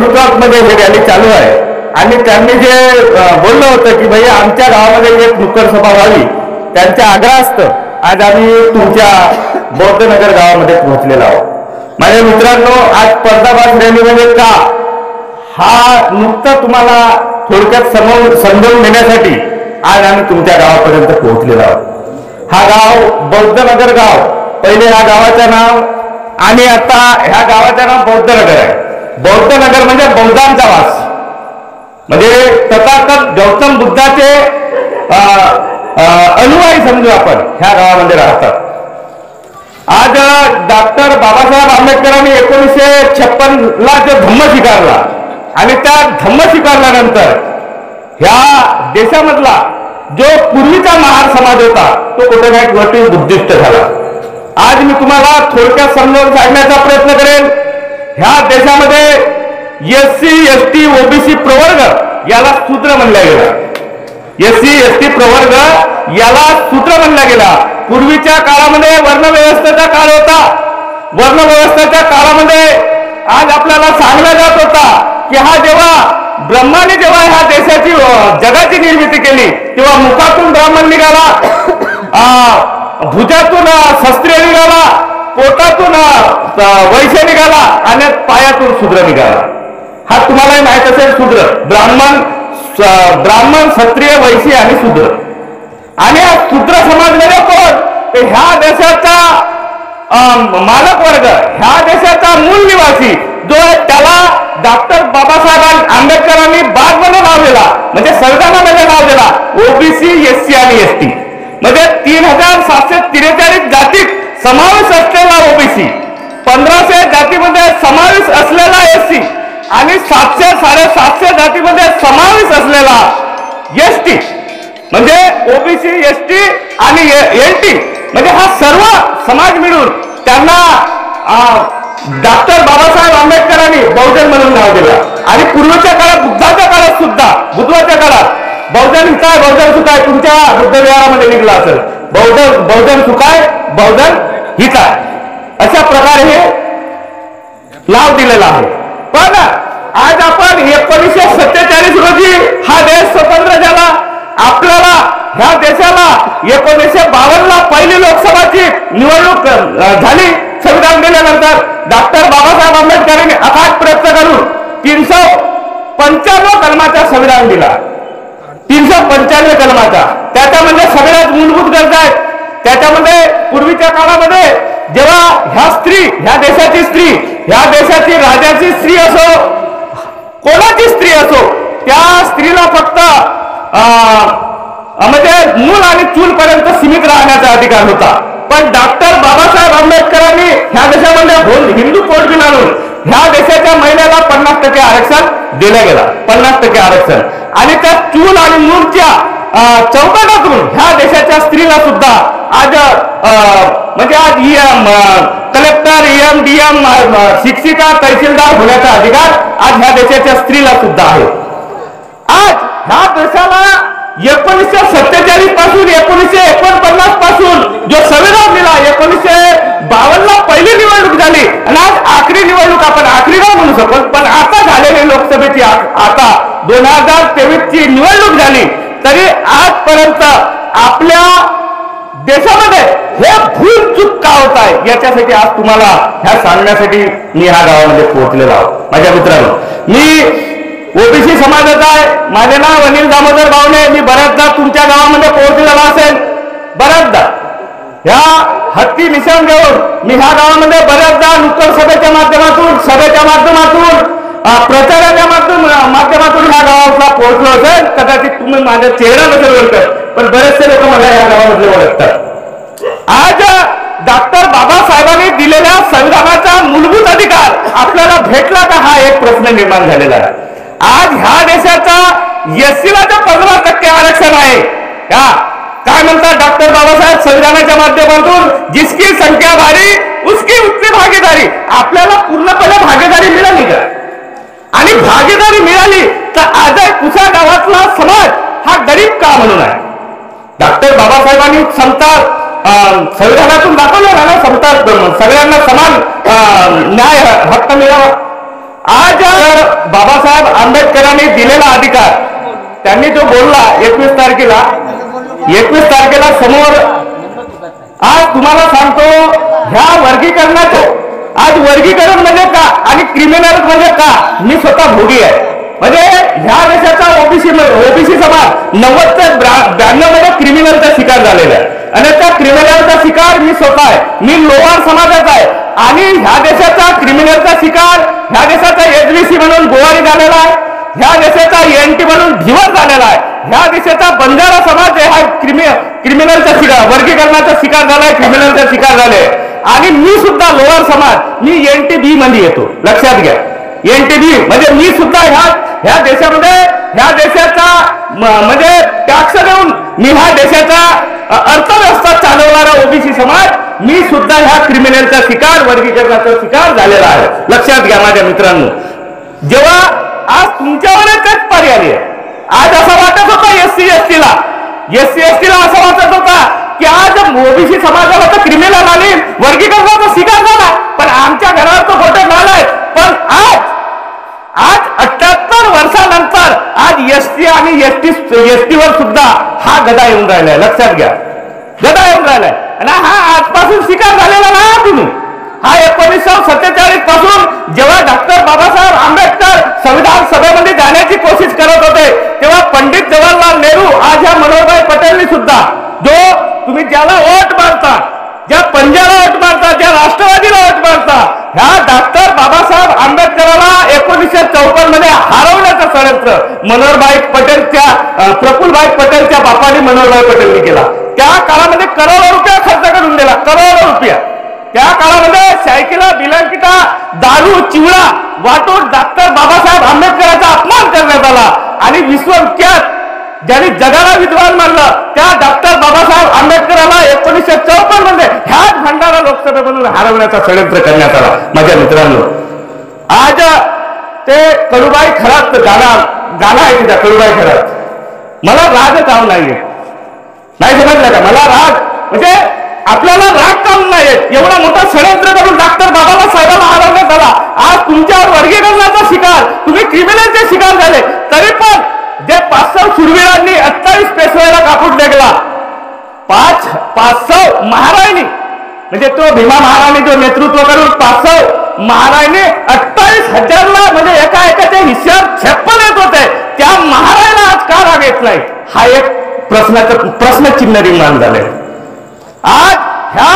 नेतृत्वामध्ये हे रॅली चालू आहे आणि त्यांनी जे बोललं होतं की भाई आमच्या गावामध्ये एक नुक्कड सभा व्हावी, त्यांच्या आग्रहास्तव आज आम्ही तुमच्या बौद्धनगर गावामध्ये पोहोचलेलो आहोत। माझ्या मित्रांनो, आज पर्दाबाज रॅलीमध्ये का हा नुकतं तुम्हाला थोडक्यात समजून देण्यासाठी आज आम्ही तुमच्या गावापर्यंत पोहोचलेलो आहोत। हा गाव बौद्धनगर गाव, पहिले ह्या गावाचं नाव आणि आता ह्या गावाचं नाव बौद्धनगर आहे। बौद्धनगर म्हणजे बौद्धांचा वास, म्हणजे तथागत गौतम बुद्धाचे अनुयायी समजू आपण ह्या गावामध्ये राहतात। आज डॉक्टर बाबासाहेब आंबेडकरांनी 1956ला जो धम्म स्वीकारला आणि त्या धम्म स्वीकारल्यानंतर ह्या देशामधला जो पूर्वीचा महार समाज होता तो कुठे ना कुठे बुद्धिस्ट झाला। आज मी तुम्हाला थोडक्यात समजावून सांगण्याचा प्रयत्न करेन। ह्या देशामध्ये SC ST OBC प्रवर्ग याला शूद्र म्हणला गेला। SC ST प्रवर्ग याला शूद्र म्हणला गेला। पूर्वीच्या काळामध्ये वर्णव्यवस्थेचा काळ होता। वर्णव्यवस्थेच्या काळामध्ये आज आपल्याला सांगला जात होता की हा जेव्हा ब्रह्माने जेव्हा ह्या देशाची जगाची निर्मिती केली तेव्हा मुखातून ब्राह्मण निघाला, भुजातून क्षत्रिय निघाला, पोटातून वैश्य निघाला आणि पायातून शूद्र निघाला। हा तुम्हालाही माहित असेल, शूद्र ब्राह्मण क्षत्रिय वैश्य आणि शूद्र। आणि हा शूद्र समाजमध्ये कोण, ते ह्या देशाचा मालक वर्ग, ह्या देशाचा मूळ निवासी जो आहे त्याला डॉक्टर बाबासाहेब आंबेडकरांनी बाग म्हणून नाव दिला, म्हणजे संविधानामध्ये नाव दिला OBC SC आणि ST, म्हणजे 3743 जातीत समावेश असलेला OBC, 1500 जातीमध्ये समावेश असलेला SC आणि 700 750 जातीमध्ये समावेश असलेला ST, म्हणजे OBC ST आणि NT, म्हणजे हा सर्व समाज मिळून त्यांना डॉक्टर बाबासाहेब आंबेडकरांनी बहुजन म्हणून नाव दिलं। आणि पूर्वीच्या काळात, बुद्धाच्या काळात सुद्धा, बुद्धवाच्या काळात बहुजन हिताय बहुजन सुखाय तुमच्या बुद्ध विहारामध्ये निघला असेल, बहुजन सुखाय बहुजन हिताय अशा प्रकारे हे नाव दिलेलं आहे। पण आज आपण 1947 रोजी हा देश स्वतंत्र झाला। आपल्याला ह्या देशाला 1952ला पहिली लोकसभाची निवडणूक झाली। संविधान दिल्यानंतर डॉक्टर बाबासाहेब आंबेडकरांनी अथाक प्रयत्न करून 395 कलमाचा संविधान दिला। 395 कलमाचा, त्याच्यामध्ये सगळ्यात मूलभूत गरजा आहेत। त्याच्यामध्ये पूर्वीच्या काळामध्ये जेव्हा ह्या स्त्री, ह्या देशाची स्त्री, ह्या देशाची राजाची स्त्री असो, कोणाची स्त्री असो, त्या स्त्रीला फक्त म्हणजे मूल आणि चूल पर्यंत सीमित राहण्याचा अधिकार होता। पण डॉक्टर बाबासाहेब आंबेडकरांनी ह्या देशामध्ये हिंदू कोड बिल आणून ह्या देशाच्या महिलेला 50% आरक्षण दिलं गेलं, 50% आरक्षण। आणि त्या चूल आणि मूलच्या चौकटातून ह्या देशाच्या स्त्रीला सुद्धा आज म्हणजे आज कलेक्टर, EM DM, शिक्षिका, तहसीलदार होण्याचा अधिकार आज ह्या देशाच्या स्त्रीला सुद्धा आहे। आज ह्या देशाला 1947 पासून 1949 पासून जो संविधान दिला, 1952ला पहिली निवडणूक झाली आणि आज आखरी निवडणूक, आपण आखरी नाही म्हणू शकत, पण आता झालेली लोकसभेची आता 2023 ची निवडणूक झाली, तरी आजपर्यंत आपल्या देशामध्ये हे भूल चूक का होत आहे याच्यासाठी आज तुम्हाला ह्या सांगण्यासाठी मी ह्या गावामध्ये पोहोचलेलो आहोत। माझ्या मित्रांनो, मी OBC समाजाचा आहे, माझे नाव अनिल दामोदर बावणे। मी बऱ्याचदा तुमच्या गावामध्ये पोहोचलेला असेल, बऱ्याचदा ह्या हत्ती निशाण घेऊन मी ह्या गावामध्ये बऱ्याचदा नुकड सभेच्या माध्यमातून, सभेच्या माध्यमातून, प्रचाराच्या माध्यमातून ह्या गावाला पोहोचलो असेल। कदाचित तुम्ही माझा चेहरा नसेल ओळखत, पण बरेचसे लोक मला ह्या गावामध्ये ओळखतात। आज डॉक्टर बाबासाहेबांनी दिलेल्या संविधानाचा मूलभूत अधिकार आपल्याला भेटला का, हा एक प्रश्न निर्माण झालेला आहे। आज ह्या देशाचा SCला जो 15% आरक्षण आहे, काय म्हणतात डॉक्टर बाबासाहेब संविधानाच्या माध्यमातून, जिसकी संख्या भारी उसकी उच्च भागीदारी। आपल्याला पूर्णपणे भागीदारी मिळाली का? आणि भागीदारी मिळाली तर आज कुसा गावातला समाज हा गरीब का म्हणून आहे? डॉक्टर बाबासाहेबांनी समता संविधानातून दाखवलं ना, समता सगळ्यांना समान न्याय हक्क मिळावा। आज बाबासाहेब आंबेडकरांनी दिलेला अधिकार त्यांनी जो बोलला 21 तारखेला समोर, आज तुम्हाला सांगतो ह्या वर्गीकरणाचं, आज वर्गीकरण म्हणजे का आणि क्रिमिनल म्हणजे का मी स्वतः भोगी आहे. म्हणजे ह्या देशाचा ओबीसी समाज 90 ते 92 मध्ये क्रिमिनलचा शिकार झालेला आहे आणि त्या क्रिमिनलचा शिकार मी स्वतः आहे. मी लोहार समाजाचा आहे आणि ह्या देशाचा क्रिमिनलचा शिकार ह्या देशाचा एसबीसी म्हणून गोवारी झालेला आहे, ह्या देशाचा एनटी म्हणून धिवर झालेला आहे, ह्या देशाचा बंजारा समाज हा क्रिमिनलचा शिकार, वर्गीकरणाचा शिकार झालाय, क्रिमिनलचा शिकार झालाय. आणि मी सुद्धा लोअर समाज, मी NTB मध्ये येतो, लक्षात घ्या. NTB म्हणजे मी सुद्धा ह्या देशामध्ये ह्या देशाचा म्हणजे टॅक्स देऊन मी ह्या देशाचा अर्थव्यवस्था चालवणारा ओबीसी समाज, मी सुद्धा ह्या क्रिमिनलचा शिकार, वर्गीकरणाचा शिकार झालेला आहे. लक्षात घ्या माझ्या मित्रांनो. जेव्हा आज तुमच्यावरच पर्याय आहे, आज असं वाटत होतं एससी एसटीला असं वाटत होता की आज ओबीसी समाजाला तर क्रिमिनल आणि वर्गीकरणाचा शिकार झाला, पण आमच्या घरावर तो खोटे झालाय. पण आज 78 वर्षानंतर आज एसटी आणि एसटीवर सुद्धा हा गदा येऊन राहिलाय. लक्षात घ्या, गदा येऊन राहिलाय आणि हा आजपासून शिकार झालेला नाही. तुम्ही हा 1947 पासून जेव्हा डॉक्टर बाबासाहेब आंबेडकर संविधान सभेमध्ये जाण्याची कोशिश करत होते, तेव्हा पंडित जवाहरलाल नेहरू, आज ह्या मनोहरभाई पटेलनी सुद्धा, जो तुम्ही ज्याला वोट मारता, ज्या पंजाला वोट मारता, ज्या राष्ट्रवादीला वोट मारता, ह्या डॉक्टर बाबासाहेब आंबेडकरांना 1954 मध्ये हरवण्याचं षडयंत्र मनोहरभाई पटेलच्या, प्रफुल्लभाई पटेलच्या बापाने मनोहरभाई पटेलनी केला. त्या काळामध्ये करोडो रुपया खर्च करून दिला, करोडो रुपया. त्या काळामध्ये सायकला, बिलंकिटा, दारू, चिवडा वाटून डॉक्टर बाबासाहेब आंबेडकरांचा अपमान करण्यात आला आणि विश्वविख्यात ज्यांनी जगाला विद्वान मानलं त्या डॉक्टर बाबासाहेब आंबेडकरांना 1954 मध्ये ह्याच भंडारा लोकसभेमधून हरवण्याचा षडयंत्र करण्यात आला. माझ्या मित्रांनो, आज ते कडूबाई खरात गाणं आहे तिथं, कडूबाई खरात, मला राग काम नाहीये, नाही समजलं का? मला राग म्हणजे आपल्याला राग काम नाही, एवढा मोठा षडयंत्र करून डॉक्टर बाबासाहेबांना हरवण्यात आला. आज तुमच्यावर वर्गीकरणाचा शिकार, तुम्ही क्रिमिनलचे शिकार झाले, तरी पण जे 500 शूरवीरांनी 28 पेशव्याला कापून टेकला, 500 महाराणी म्हणजे तो भीमा महाराणी जो नेतृत्व करून 500 महाराणी 28,000ला म्हणजे एकाच्या हिश्श्यावर 56 येत होते, त्या महाराणीला आज का राग येत नाही? हा एक प्रश्नचिन्ह निर्माण झाले. आज ह्या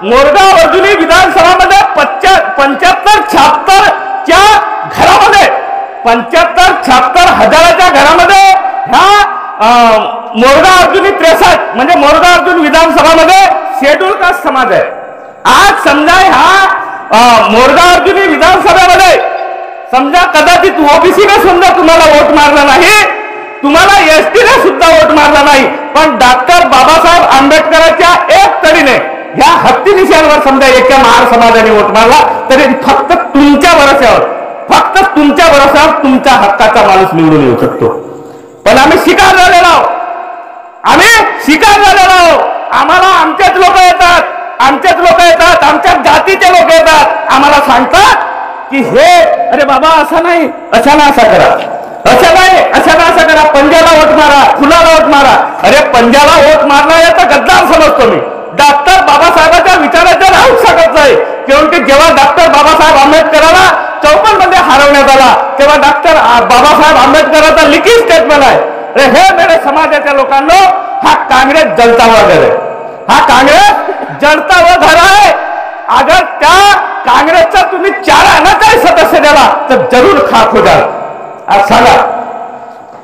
मोरगाव अर्जुनी विधानसभामध्ये 75-76च्या घरामध्ये 75-76 हजाराच्या घरामध्ये ह्या मोरगाव अर्जुनी 63 म्हणजे मोरगाव अर्जुन विधानसभामध्ये शेड्यूल कास्ट समाज आहे. आज समजा ह्या मोरगाव अर्जुनी विधानसभेमध्ये समजा कदाचित ओबीसीने सुद्धा तुम्हाला वोट मारला नाही, तुम्हाला एसटीने सुद्धा वोट मारला नाही, पण डॉक्टर बाबासाहेब आंबेडकरांच्या एक तडीने ह्या हत्तीनिशांवर समजा एका महार समाजाने वोट मारला, तरी फक्त तुमच्या भरोश्यावर तुमच्या हक्काचा माणूस निवडून येऊ शकतो. पण आम्ही शिकार झालेलो आहोत, आम्हाला आमच्याच लोक येतात, आमच्या जातीचे लोक येतात, आम्हाला सांगतात की हे अरे बाबा असं नाही, अशा ना असं करा, पंजाला वोट मारा, फुलाला वोट मारा. अरे पंजाला वोट मारणार तर गद्दार समजतो मी, डॉक्टर बाबासाहेबांच्या विचाराचा राहू शकत नाही. की जेव्हा डॉक्टर बाबासाहेब आंबेडकरांना 54 मध्ये हरवण्यात आला, तेव्हा डॉक्टर बाबासाहेब आंबेडकरांचा लिखित स्टेटमेंट आहे, अरे हे मेरे समाजाच्या लोकांनो, हा काँग्रेस जलता हुआ घर आहे, हा काँग्रेस जलता हुआ घर आहे. अगर त्या काँग्रेसचा तुम्ही 4 आण्याचाही सदस्य दिला तर जरूर खाक हो जाल. आज सांगा,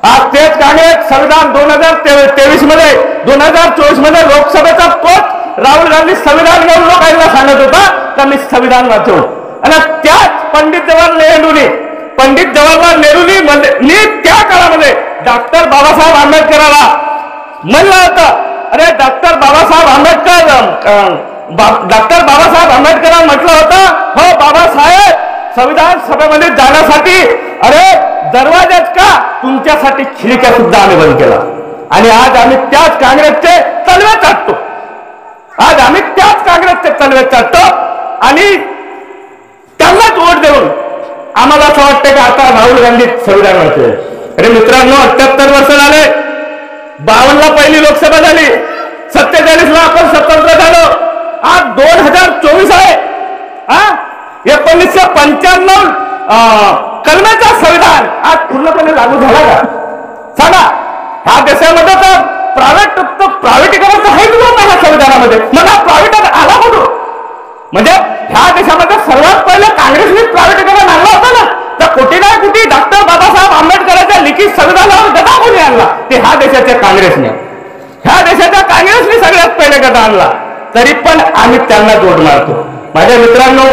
आज तेच काँग्रेस संविधान 2023 मध्ये 2024 मध्ये लोकसभेचा तोच राहुल गांधी संविधान घेऊन लोकांना सांगत होता तर मी संविधान वाचवू, आणि त्याच पंडित जवाहरलाल नेहरूंनी त्या काळामध्ये डॉक्टर बाबासाहेब आंबेडकरांना म्हणलं होतं, अरे डॉक्टर बाबासाहेब आंबेडकरांना म्हटलं होतं, हो बाबासाहेब संविधान सभेमध्ये जाण्यासाठी अरे दरवाजाच का, तुमच्यासाठी खिडक्या सुद्धा आम्ही बंद केला. आणि आज आम्ही त्याच काँग्रेसचे तलवे चाटतो, आणि त्यांनाच वोट देऊन आम्हाला असं वाटतं की आता राहुल गांधी संविधान वाचले. अरे मित्रांनो, 78 वर्ष झाले, 52ला पहिली लोकसभा झाली, 47ला आपण स्वतंत्र झालो, आज 2024 आहे. 1995 कलमेचा संविधान आज पूर्णपणे लागू झाला का? सांगा. ह्या देशामध्ये तर प्रायव्हेटीकरण तर हेच होत ह्या संविधानामध्ये. मग हा प्रायव्हेट आला कुठून? म्हणजे ह्या देशामध्ये सर्वात पहिले काँग्रेसने प्रायव्हेटीकरण आणलं होतं ना. तर कोटी नाही कोटी डॉक्टर बाबासाहेब आंबेडकरांच्या लिखित संविधानावर गदा कोणी आणला? ते ह्या देशाच्या काँग्रेसने. ह्या देशाच्या काँग्रेसने सगळ्यात पहिले गदा आणला. तरी पण आम्ही त्यांना जोड मारतो. माझ्या मित्रांनो,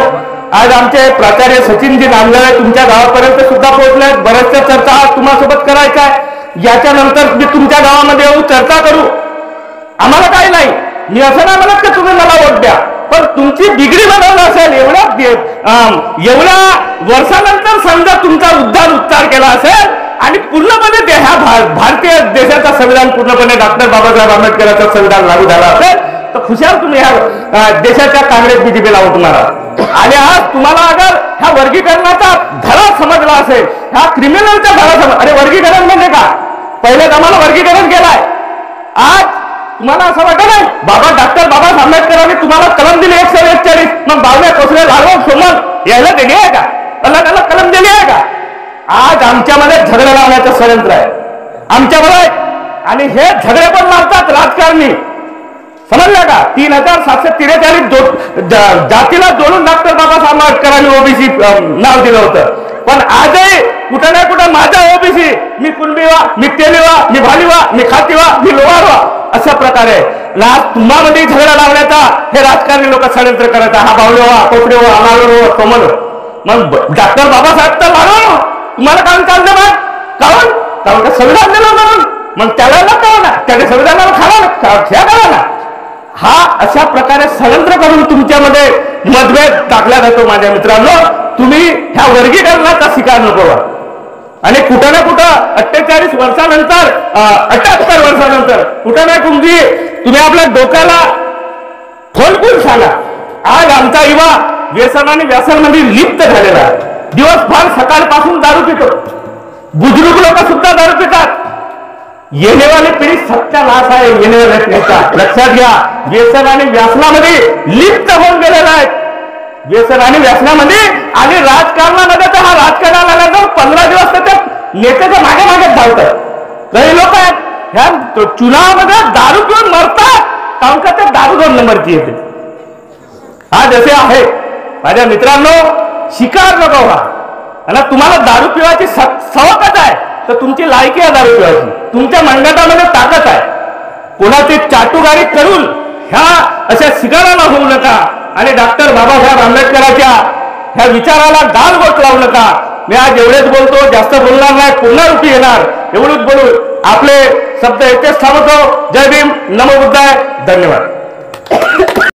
आज आमचे प्राचार्य सचिनजी नांदळे तुमच्या गावापर्यंत सुद्धा पोहोचले. बऱ्याचशा चर्चा आज तुम्हासोबत करायच्या आहे. याच्यानंतर मी तुमच्या गावामध्ये येऊ, चर्चा करू. आम्हाला काही नाही, मी असं नाही म्हणत की तुम्ही मला वोट द्या, पण तुमची डिग्री बनवलं असेल एवढ्या वर्षानंतर समजा तुमचा उच्चार केला असेल आणि पूर्णपणे ह्या भारतीय देशाचा संविधान पूर्णपणे डॉक्टर बाबासाहेब आंबेडकरांचं संविधान लागू झाला असेल तर खुशाल तुम्ही ह्या देशाच्या काँग्रेस बीजेपीला वोट मारा. आणि आज तुम्हाला अगर ह्या वर्गीकरणाचा धडा समजला असेल, ह्या क्रिमिनलचा धडा समज. अरे वर्गीकरण म्हणजे का? पहिले आम्हाला वर्गीकरण केलाय. आज तुम्हाला असं वाटत नाही डॉक्टर बाबासाहेब आंबेडकरांनी तुम्हाला कलम दिली 141, मग बावल्या कोसळे लालवाग सोमन यायला दिली आहे का? अलग अलग कलम दिली आहे का? आज आमच्यामध्ये झगडे लावण्याचं षडयंत्र आहे आमच्यामध्ये. आणि हे झगडे पण लावतात राजकारणी, समजलं का? 3743 जातीला जोडून डॉक्टर बाबासाहेब आंबेडकरांनी ओबीसी नाव दिलं होतं. पण आजही कुठं ना कुठं माझा ओबीसी, मी कुणबीवा, मी तेलीवा, मी भालीवा, मी खातीवा, मी लोवारवा, अशा प्रकारे तुम्हामध्ये झगडा लावण्याचा हे राजकारणी लोक षडयंत्र करत. हा बावलेवा, कोपडेवा, अनालो, सोमल. मग डॉक्टर बाबासाहेब तर मानो तुम्हाला काम चालतं मग काऊन? कारण का संविधान दिलं म्हणून. मग त्याला नका ना, त्याच्या संविधानाला खावा ना. हा अशा प्रकारे षडयंत्र करून तुमच्यामध्ये मतभेद टाकला जातो. माझ्या मित्रांनो, तुम्ही ह्या वर्गीकरणाचा शिकार नको व्हा. आणि कुठं ना कुठं 48 वर्षानंतर 78 वर्षानंतर कुठं ना तुम्ही आपल्या डोक्याला खोलपून सांगा. आज आमचा युवा व्यसन आणि व्यासनमध्ये लिप्त झालेला आहे. दिवसभर सकाळपासून दारू पितो. बुजुर्ग लोक सुद्धा दारू पितात. येणेवाली पिढी सत्यानाश आहे. येणेवाल्या पिढीचा लक्षात घ्या. व्यसन आणि व्यासनामध्ये लिप्त होऊन गेलेला आहे. व्यसन आणि व्यसनामध्ये आणि राजकारणामध्ये तर हा राजकारणाला आल्यावर 15 दिवस तर त्या नेत्याच्या मागे मागे धावतात. काही लोक आहेत ह्या चुनावामध्ये दारू पिऊन मरतात, कारण का ते दारू 2 नंबरची येते. हा जसे आहे माझ्या मित्रांनो, शिकार नको व्हा. आणि तुम्हाला दारू पिवायची सवकच आहे तर तुमची लायकी आहे दारू पिवायची. तुमच्या मनगटामध्ये ताकद आहे. कोणाची चाटुकारी करून ह्या अशा शिकाराला होऊ नका. आणि डॉक्टर बाबासाहेब आंबेडकरांच्या ह्या विचाराला गालबोट लावू नका. मी आज एवढेच बोलतो, जास्त बोलणार नाही, पूर्णरूपी येणार एवढंच बोलून आपले शब्द इथेच थांबवतो. जय भीम, नमो बुद्धाय, धन्यवाद.